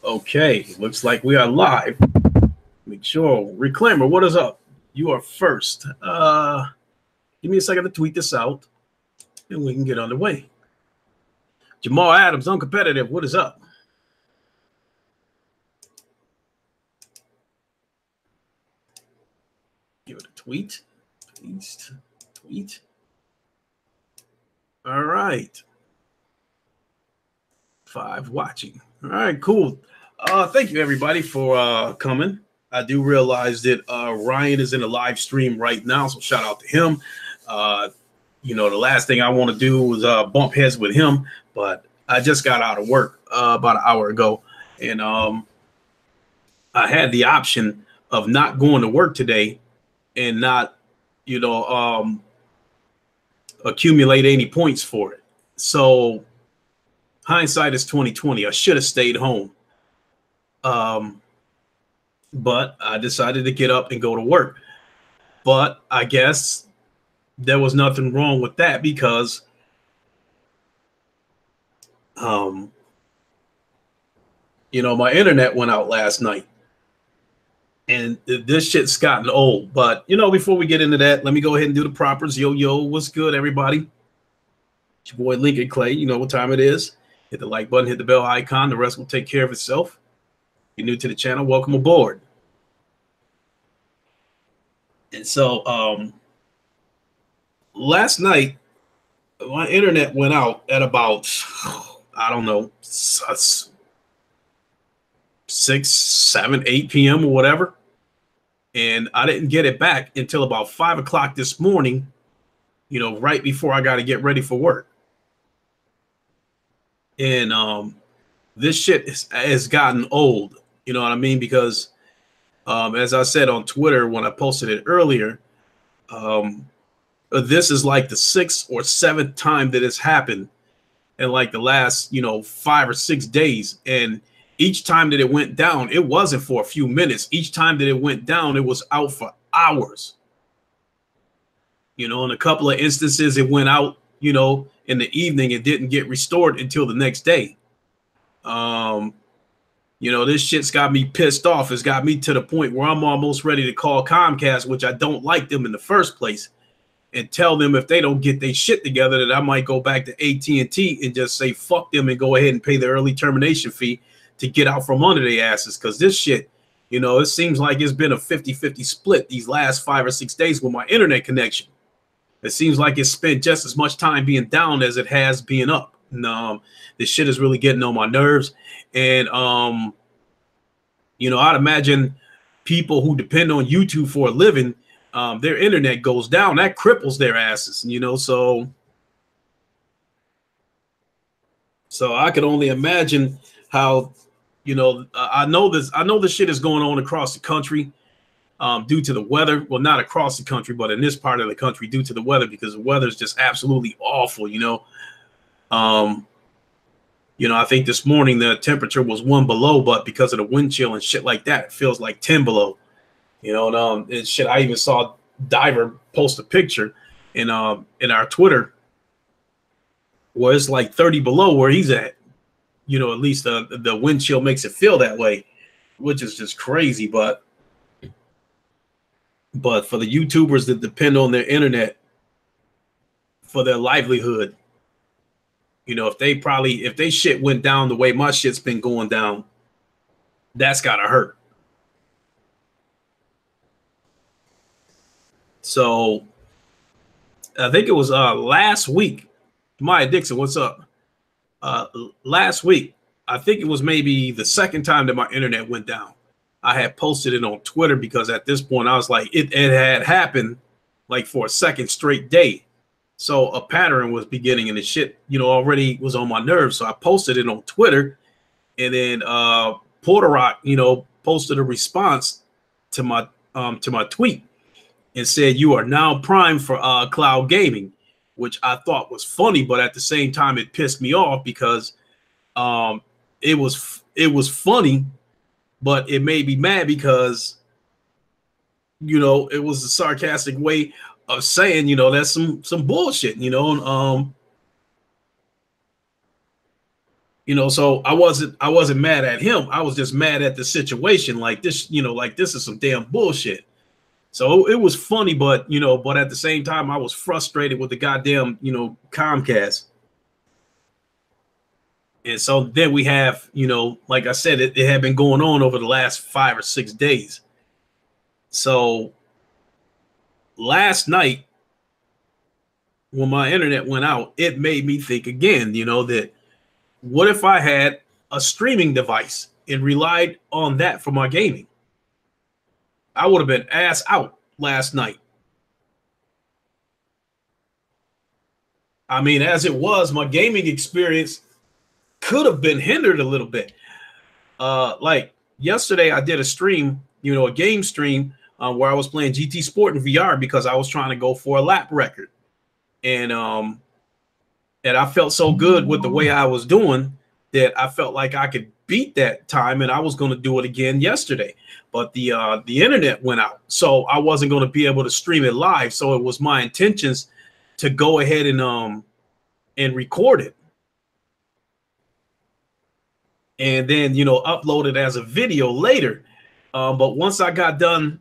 Okay, looks like we are live. Make sure. Reclaimer, what is up? You are first. Give me a second to tweet this out, and we can get underway. Jamal Adams, uncompetitive. What is up? Give it a tweet. Tweet. All right. 5 watching. All right, cool. Thank you everybody for coming. I do realize that Ryan is in a live stream right now, so shout out to him. You know, the last thing I want to do was bump heads with him, but I just got out of work about an hour ago, and I had the option of not going to work today and not, you know, accumulate any points for it. So hindsight is 2020. I should have stayed home. But I decided to get up and go to work. But I guess there was nothing wrong with that because you know, my internet went out last night. And this shit's gotten old. But, you know, before we get into that, let me go ahead and do the propers. Yo, what's good, everybody? It's your boy Lincoln Clay. You know what time it is. Hit the like button, hit the bell icon. The rest will take care of itself. If you're new to the channel, welcome aboard. And so last night, my internet went out at about, I don't know, 6, 7, 8 p.m. or whatever. And I didn't get it back until about 5 o'clock this morning, you know, right before I got to get ready for work. And this shit has gotten old, you know what I mean? Because as I said on Twitter when I posted it earlier, this is like the 6th or 7th time that it's happened in like the last, you know, 5 or 6 days. And each time that it went down, it wasn't for a few minutes. Each time that it went down, it was out for hours. You know, in a couple of instances, it went out, you know, in the evening. It didn't get restored until the next day. You know, this shit's got me pissed off. It's got me to the point where I'm almost ready to call Comcast, which I don't like them in the first place, and tell them if they don't get their shit together that I might go back to AT&T and just say fuck them and go ahead and pay the early termination fee to get out from under their asses. Because this shit, you know, it seems like it's been a 50-50 split these last 5 or 6 days with my internet connection. It seems like it's spent just as much time being down as it has being up. And this shit is really getting on my nerves. And you know, I'd imagine people who depend on YouTube for a living, their internet goes down. That cripples their asses, you know. So I can only imagine how, you know, I know this shit is going on across the country due to the weather. Well, not across the country, but in this part of the country due to the weather, because the weather is just absolutely awful, you know. You know, I think this morning the temperature was 1 below, but because of the wind chill and shit like that, it feels like 10 below. You know, and shit. I even saw Diver post a picture in our Twitter where it's like 30 below where he's at. You know, at least the wind chill makes it feel that way, which is just crazy. But for the YouTubers that depend on their internet for their livelihood, you know, if they shit went down the way my shit's been going down, that's gotta hurt. So I think it was last week. Maya Dixon, what's up? Last week, I think it was maybe the second time that my internet went down. I had posted it on Twitter because at this point I was like, it had happened like for a second straight day. So a pattern was beginning, and the shit, you know, already was on my nerves. So I posted it on Twitter, and then Porter Rock, you know, posted a response to my tweet and said, "You are now primed for cloud gaming," which I thought was funny, but at the same time it pissed me off because it was funny, but it made me mad because, you know, it was a sarcastic way of saying, you know, that's some bullshit, you know. And You know, so I wasn't mad at him. I was just mad at the situation. Like this, you know, like this is some damn bullshit. So it was funny, but you know, but at the same time, I was frustrated with the goddamn, you know, Comcast. And so then we have, you know, like I said, it had been going on over the last 5 or 6 days. So last night, when my internet went out, it made me think again, you know, that what if I had a streaming device and relied on that for my gaming? I would have been ass out last night. I mean, as it was, my gaming experience could have been hindered a little bit. Like yesterday, I did a stream, you know, a game stream where I was playing GT Sport in VR because I was trying to go for a lap record, and I felt so good with the way I was doing that I felt like I could beat that time, and I was going to do it again yesterday. But the internet went out, so I wasn't going to be able to stream it live. So it was my intentions to go ahead and record it, and then, you know, upload it as a video later. But once I got done,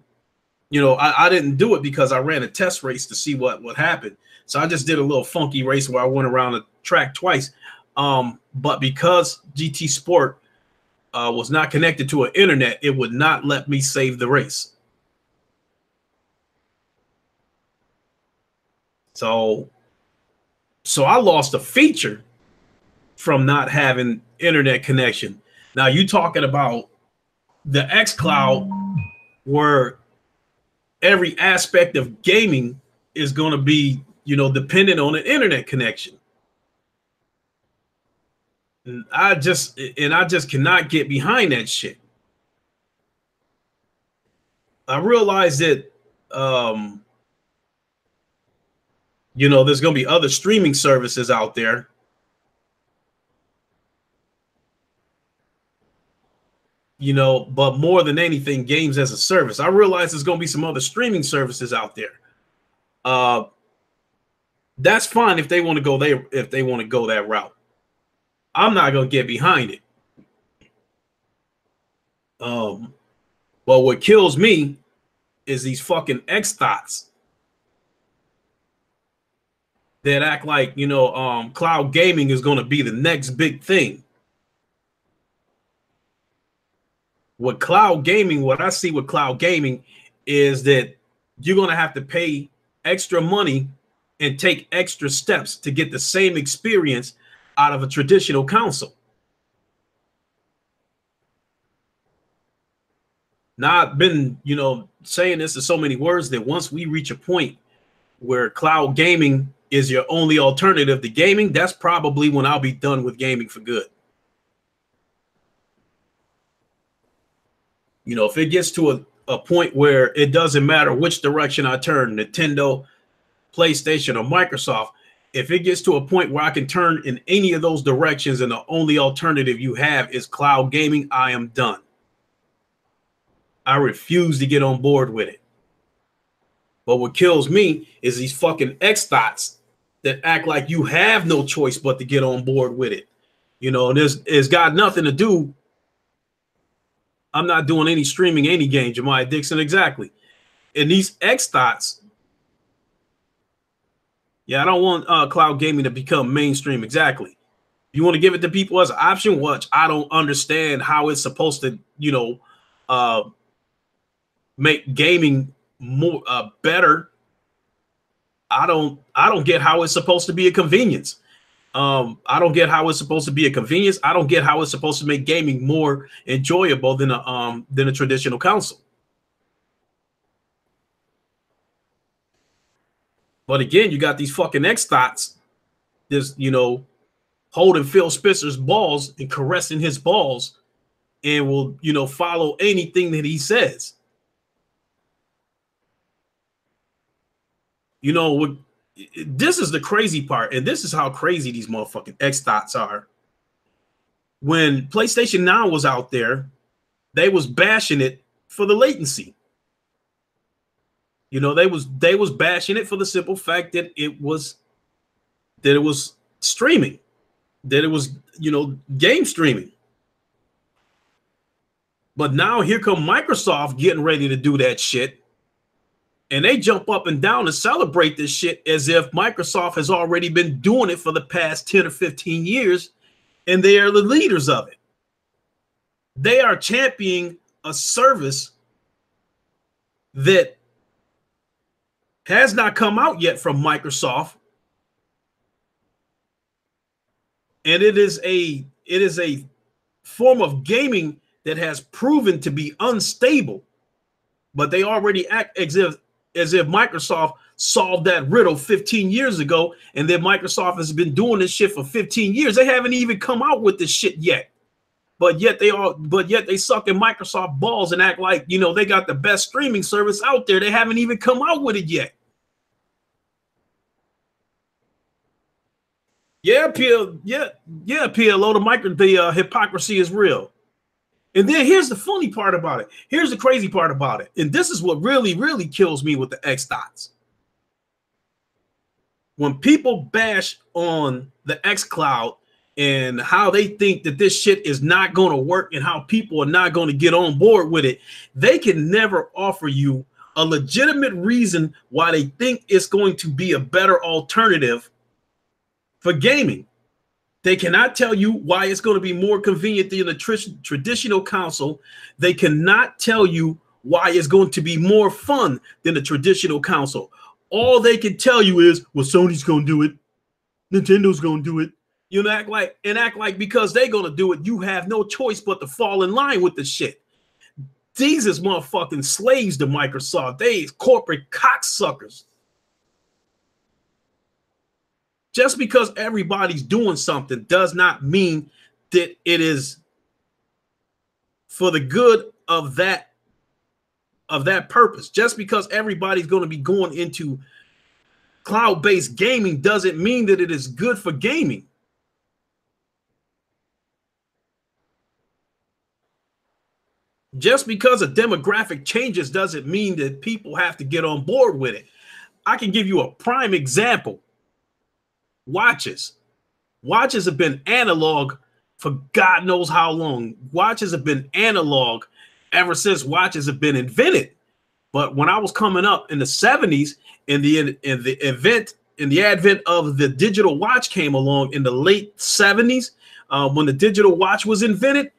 you know, I didn't do it because I ran a test race to see what happened. So I just did a little funky race where I went around the track twice. But because GT Sport was not connected to an internet, it would not let me save the race. So I lost a feature from not having internet connection. Now you talking about the xCloud, where every aspect of gaming is going to be, you know, dependent on an internet connection. And I just cannot get behind that shit. I realize that, you know, there's going to be other streaming services out there. You know, but more than anything, games as a service. I realize there's going to be some other streaming services out there. That's fine if they want to go there, if they want to go that route. I'm not going to get behind it. But what kills me is these fucking X-THOTS that act like, you know, cloud gaming is going to be the next big thing. With cloud gaming, what I see with cloud gaming is that you're going to have to pay extra money and take extra steps to get the same experience out of a traditional console. Now, I've been, you know, saying this in so many words that once we reach a point where cloud gaming is your only alternative to gaming, that's probably when I'll be done with gaming for good. You know, if it gets to a point where it doesn't matter which direction I turn, Nintendo, PlayStation, or Microsoft, if it gets to a point where I can turn in any of those directions and the only alternative you have is cloud gaming, I am done. I refuse to get on board with it. But what kills me is these fucking X-THOTS that act like you have no choice but to get on board with it. You know, and it's got nothing to do. I'm not doing any streaming, any game, Jemiah Dixon, exactly. And these X-THOTS, yeah, I don't want cloud gaming to become mainstream, exactly. You want to give it to people as an option, which I don't understand how it's supposed to, you know, make gaming more better. I don't get how it's supposed to be a convenience. I don't get how it's supposed to be a convenience. I don't get how it's supposed to make gaming more enjoyable than a traditional console. But again, you got these fucking X-THOTS, this, you know, holding Phil Spencer's balls and caressing his balls, and will, you know, follow anything that he says. You know, this is the crazy part, and this is how crazy these motherfucking X-THOTS are. When PlayStation Now was out there, they was bashing it for the latency. You know, they was bashing it for the simple fact that it was streaming. that it was, game streaming. But now here come Microsoft getting ready to do that shit. And they jump up and down and celebrate this shit as if Microsoft has already been doing it for the past 10 or 15 years, and they are the leaders of it. They are championing a service that has not come out yet from Microsoft. And it is a form of gaming that has proven to be unstable. But they already act as if Microsoft solved that riddle 15 years ago, and then Microsoft has been doing this shit for 15 years. They haven't even come out with this shit yet. But yet they suck in Microsoft balls and act like, they got the best streaming service out there. They haven't even come out with it yet. Yeah, PLO, the hypocrisy is real. And then here's the funny part about it. Here's the crazy part about it. And this is what really, really kills me with the X-THOTS. When people bash on the xCloud and how they think that this shit is not going to work and how people are not going to get on board with it, they can never offer you a legitimate reason why they think it's going to be a better alternative for gaming. They cannot tell you why it's going to be more convenient than a traditional console. They cannot tell you why it's going to be more fun than a traditional console. All they can tell you is, well, Sony's going to do it. Nintendo's going to do it. Act like because they're going to do it, you have no choice but to fall in line with the shit. These is motherfucking slaves to Microsoft. They is corporate cocksuckers. Just because everybody's doing something does not mean that it is for the good of that purpose. Just because everybody's going to be going into cloud-based gaming doesn't mean that it is good for gaming. Just because a demographic changes doesn't mean that people have to get on board with it. I can give you a prime example. Watches have been analog for God knows how long. Watches have been analog ever since watches have been invented. But when I was coming up in the 70s, in the advent of the digital watch came along in the late 70s, when the digital watch was invented,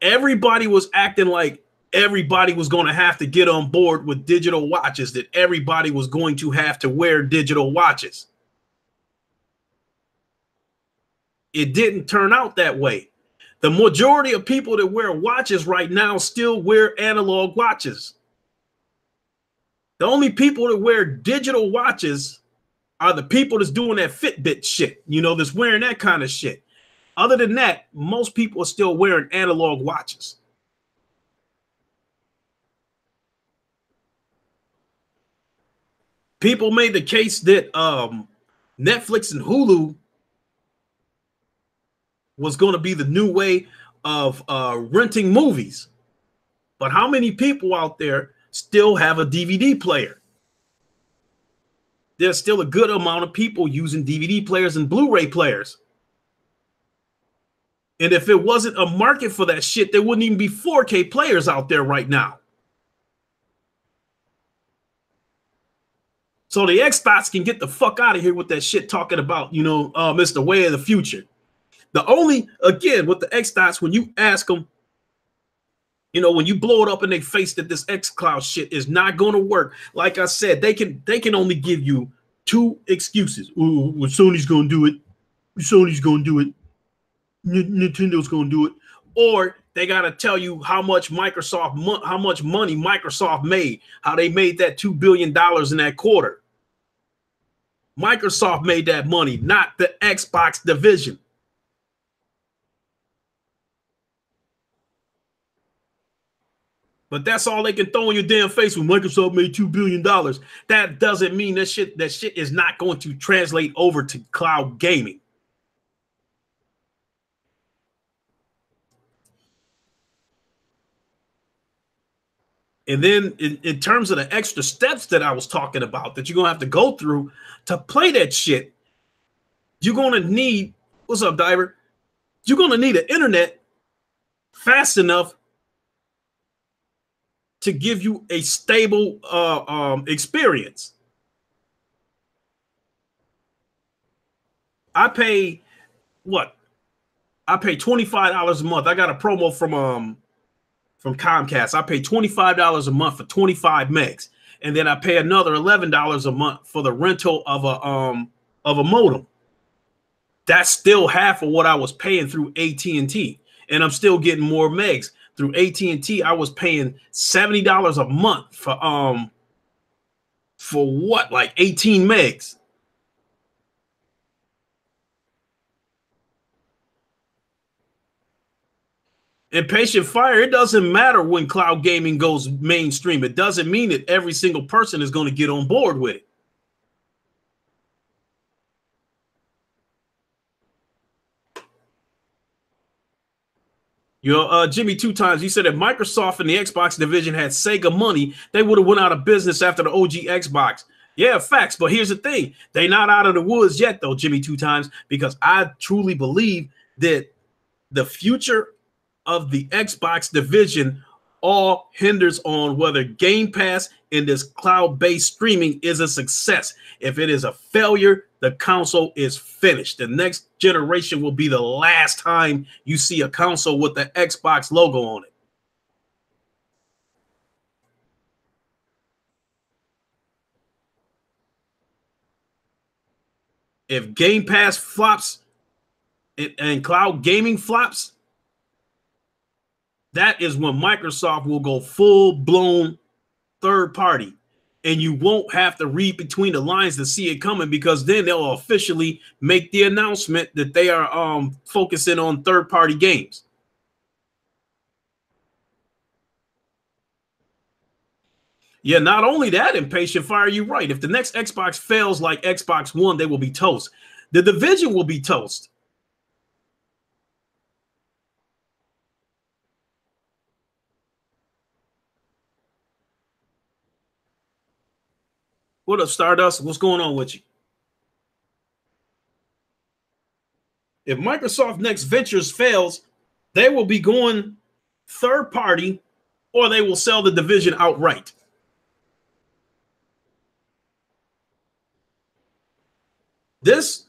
everybody was acting like everybody was going to have to get on board with digital watches, that everybody was going to have to wear digital watches. It didn't turn out that way. The majority of people that wear watches right now still wear analog watches. The only people that wear digital watches are the people that's doing that Fitbit shit, that's wearing that kind of shit. Other than that, most people are still wearing analog watches. People made the case that Netflix and Hulu was going to be the new way of renting movies. But how many people out there still have a DVD player? There's still a good amount of people using DVD players and Blu-ray players. And if it wasn't a market for that shit, there wouldn't even be 4K players out there right now. So the X-THOTS can get the fuck out of here with that shit talking about, Mr. Way of the future. Again, with the X-THOTS, when you ask them, when you blow it up in their face that this xCloud shit is not going to work, like I said, they can only give you two excuses. Well, Sony's going to do it. Sony's going to do it. Nintendo's going to do it. Or they got to tell you how much money Microsoft made, how they made that $2 billion in that quarter. Microsoft made that money, not the Xbox division. But that's all they can throw in your damn face when Microsoft made $2 billion. That doesn't mean that shit is not going to translate over to cloud gaming. And then in terms of the extra steps that I was talking about that you're going to have to go through to play that shit, you're going to need, what's up, Diver? You're going to need an internet fast enough to give you a stable experience. I pay what? I pay $25 a month. I got a promo from Comcast. I pay $25 a month for 25 megs, and then I pay another $11 a month for the rental of a modem. That's still half of what I was paying through AT&T, and I'm still getting more megs through AT&T. I was paying $70 a month for what, like 18 megs. And Patient Fire, it doesn't matter when cloud gaming goes mainstream. It doesn't mean that every single person is going to get on board with it. Jimmy 2 times, he said if Microsoft and the Xbox division had Sega money, they would have went out of business after the OG Xbox. Yeah, facts. But here's the thing. They're not out of the woods yet, though, Jimmy 2 times, because I truly believe that the future of the Xbox division all hinders on whether Game Pass and this cloud-based streaming is a success. If it is a failure, the console is finished. The next generation will be the last time you see a console with the Xbox logo on it. If Game Pass flops and cloud gaming flops, that is when Microsoft will go full-blown third party, and you won't have to read between the lines to see it coming, because then they'll officially make the announcement that they are focusing on third-party games. Yeah, not only that, Impatient Fire, you're right. If the next Xbox fails like Xbox One, they will be toast. The division will be toast. What up, Stardust? What's going on with you? If Microsoft Next Ventures fails, they will be going third party, or they will sell the division outright. This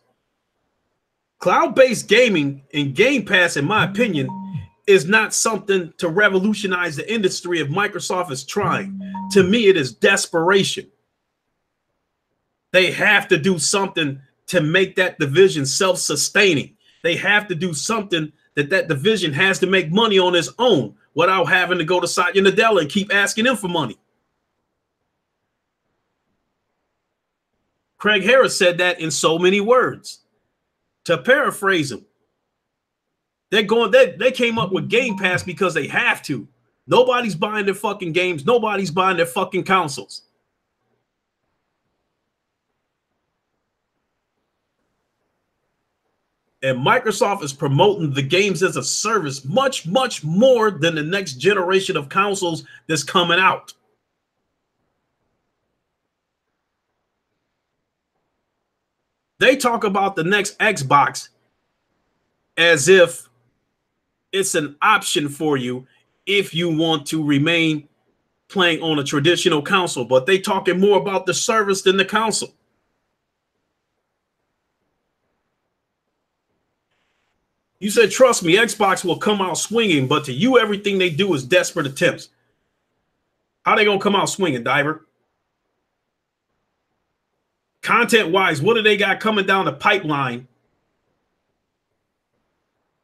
cloud-based gaming and Game Pass, in my opinion, is not something to revolutionize the industry if Microsoft is trying. To me, it is desperation. They have to do something to make that division self-sustaining. They have to do something that division has to make money on its own without having to go to Satya Nadella and keep asking them for money. Craig Harris said that in so many words. To paraphrase him, they came up with Game Pass because they have to. Nobody's buying their fucking games. Nobody's buying their fucking consoles. And Microsoft is promoting the games as a service much, much more than the next generation of consoles that's coming out. They talk about the next Xbox as if it's an option for you if you want to remain playing on a traditional console, but they talking more about the service than the console. You said, trust me, Xbox will come out swinging, but to you, everything they do is desperate attempts. How they going to come out swinging, Diver? Content-wise, what do they got coming down the pipeline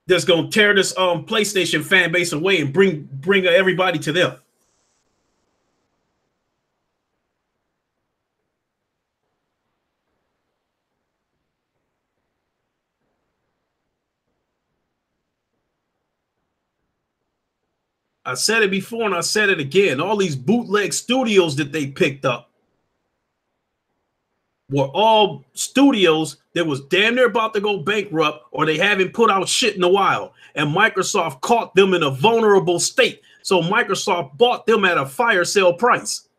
that's going to tear this PlayStation fan base away and bring everybody to them? I said it before and I said it again. All these bootleg studios that they picked up were all studios that was damn near about to go bankrupt, or they haven't put out shit in a while. And Microsoft caught them in a vulnerable state. So Microsoft bought them at a fire sale price.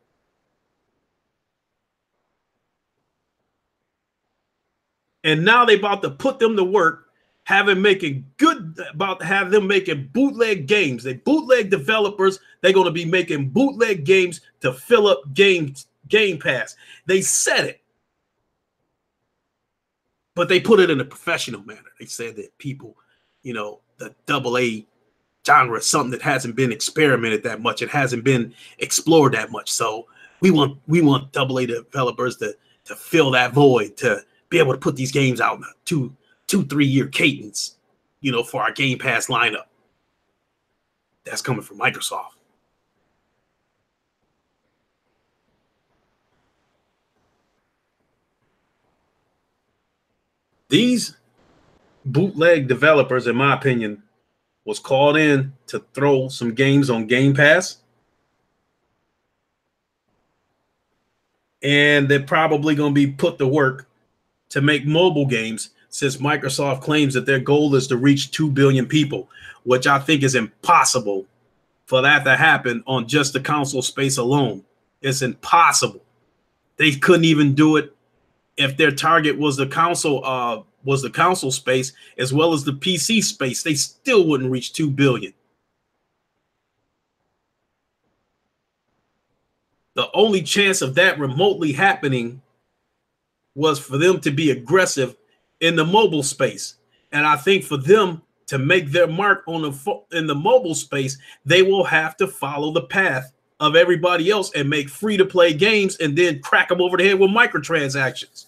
And now they about to put them to work, have them making bootleg games. They bootleg developers. They're going to be making bootleg games to fill up Game Pass. They said it, but they put it in a professional manner. They said that people, the AA genre is something that hasn't been experimented that much. It hasn't been explored that much. So we want AA developers to fill that void, to be able to put these games out in a 2-3 year cadence, for our Game Pass lineup. That's coming from Microsoft. These bootleg developers, in my opinion, was called in to throw some games on Game Pass. And they're probably going to be put to work to make mobile games, since Microsoft claims that their goal is to reach 2 billion people, which I think is impossible for that to happen on just the console space alone. It's impossible. They couldn't even do it if their target was the console space as well as the PC space. They still wouldn't reach 2 billion. The only chance of that remotely happening was for them to be aggressive in the mobile space. And I think for them to make their mark in the mobile space, they will have to follow the path of everybody else and make free-to-play games and then crack them over the head with microtransactions.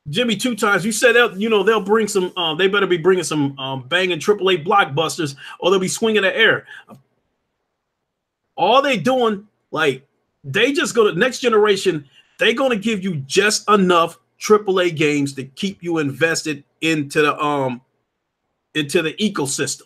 Jimmy, 2 times you said that they'll bring some. They better be bringing some banging AAA blockbusters, or they'll be swinging the air. All they doing, they just go to next generation. They're gonna give you just enough AAA games to keep you invested into the ecosystem.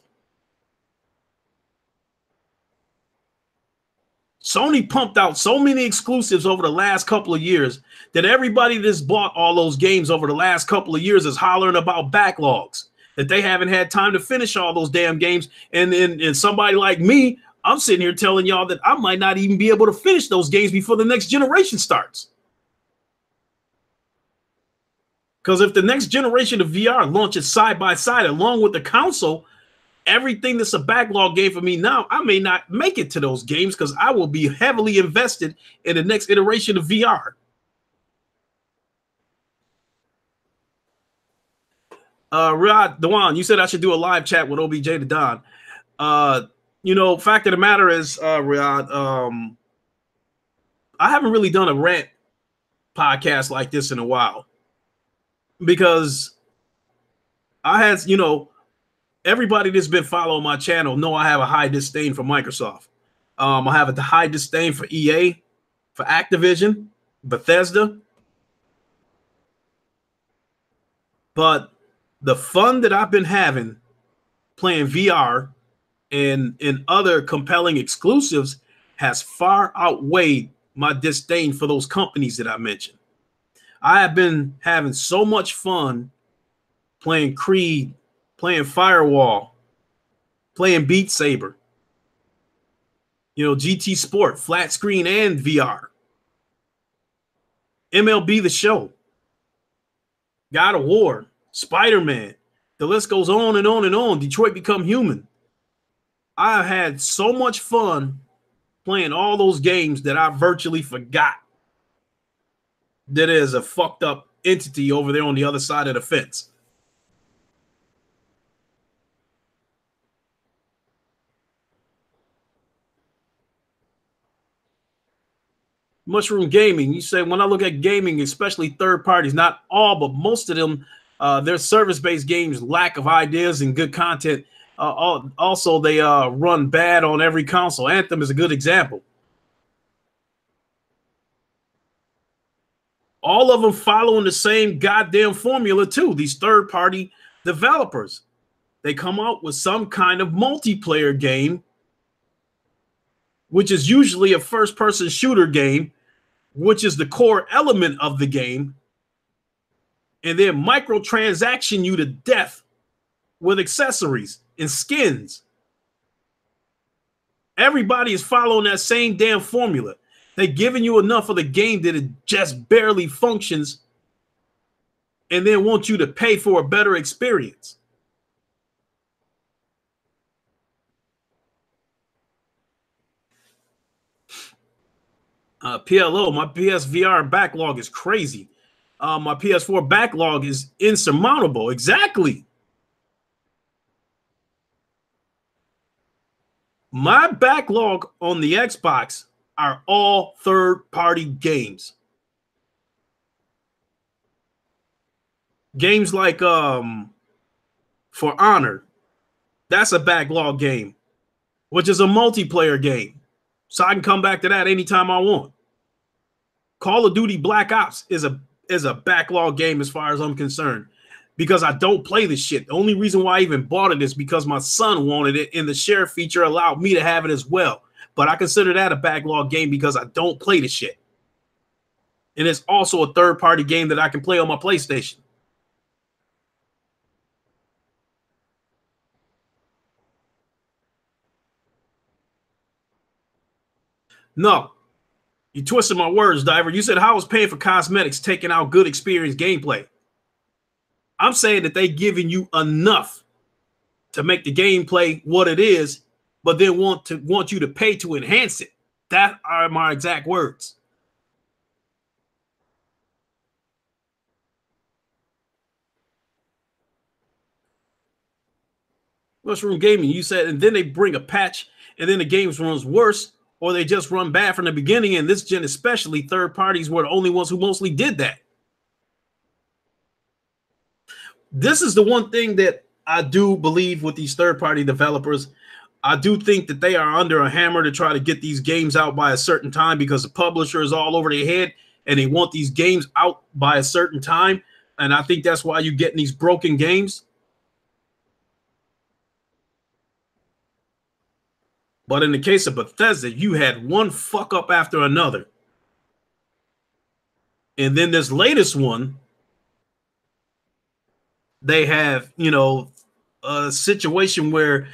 Sony pumped out so many exclusives over the last couple of years that everybody that's bought all those games over the last couple of years is hollering about backlogs, that they haven't had time to finish all those damn games. And somebody like me, I'm sitting here telling y'all that I might not even be able to finish those games before the next generation starts. Because if the next generation of VR launches side by side along with the console, everything that's a backlog game for me now, I may not make it to those games because I will be heavily invested in the next iteration of VR. Riyadh Dewan, you said I should do a live chat with OBJ to Don. Fact of the matter is, Riyadh, I haven't really done a rant podcast like this in a while because I had, everybody that's been following my channel know I have a high disdain for Microsoft. I have a high disdain for EA, for Activision, Bethesda. But the fun that I've been having playing VR and other compelling exclusives has far outweighed my disdain for those companies that I mentioned. I have been having so much fun playing Creed, playing Firewall, playing Beat Saber, GT Sport, flat screen and VR, MLB The Show, God of War, Spider-Man. The list goes on and on and on. Detroit Become Human. I had so much fun playing all those games that I virtually forgot that is a fucked up entity over there on the other side of the fence. Mushroom Gaming, you say, when I look at gaming, especially third parties, not all, but most of them, their service-based games lack of ideas and good content. Also, they run bad on every console. Anthem is a good example. All of them following the same goddamn formula too. These third-party developers, they come out with some kind of multiplayer game, which is usually a first-person shooter game, which is the core element of the game, and then microtransaction you to death with accessories and skins. Everybody is following that same damn formula. They're giving you enough of the game that it just barely functions and then want you to pay for a better experience. PLO, my PSVR backlog is crazy. My PS4 backlog is insurmountable. Exactly. My backlog on the Xbox are all third-party games. Games like For Honor, that's a backlog game, which is a multiplayer game. So I can come back to that anytime I want. Call of Duty Black Ops is a backlog game as far as I'm concerned, because I don't play this shit. The only reason why I even bought it is because my son wanted it, and the share feature allowed me to have it as well. But I consider that a backlog game because I don't play the shit. And it's also a third-party game that I can play on my PlayStation. No, you twisted my words, Diver. You said how is paying for cosmetics taking out good experience gameplay? I'm saying that they giving you enough to make the gameplay what it is, but then want you to pay to enhance it. That are my exact words. Mushroom Gaming, you said, and then they bring a patch, and then the game runs worse, or they just run bad from the beginning. And this gen, especially, third parties were the only ones who mostly did that. This is the one thing that I do believe with these third-party developers. I do think that they are under a hammer to try to get these games out by a certain time, because the publisher is all over their head and they want these games out by a certain time. And I think that's why you're getting these broken games. But in the case of Bethesda, you had one fuck up after another. And then this latest one, they have, a situation where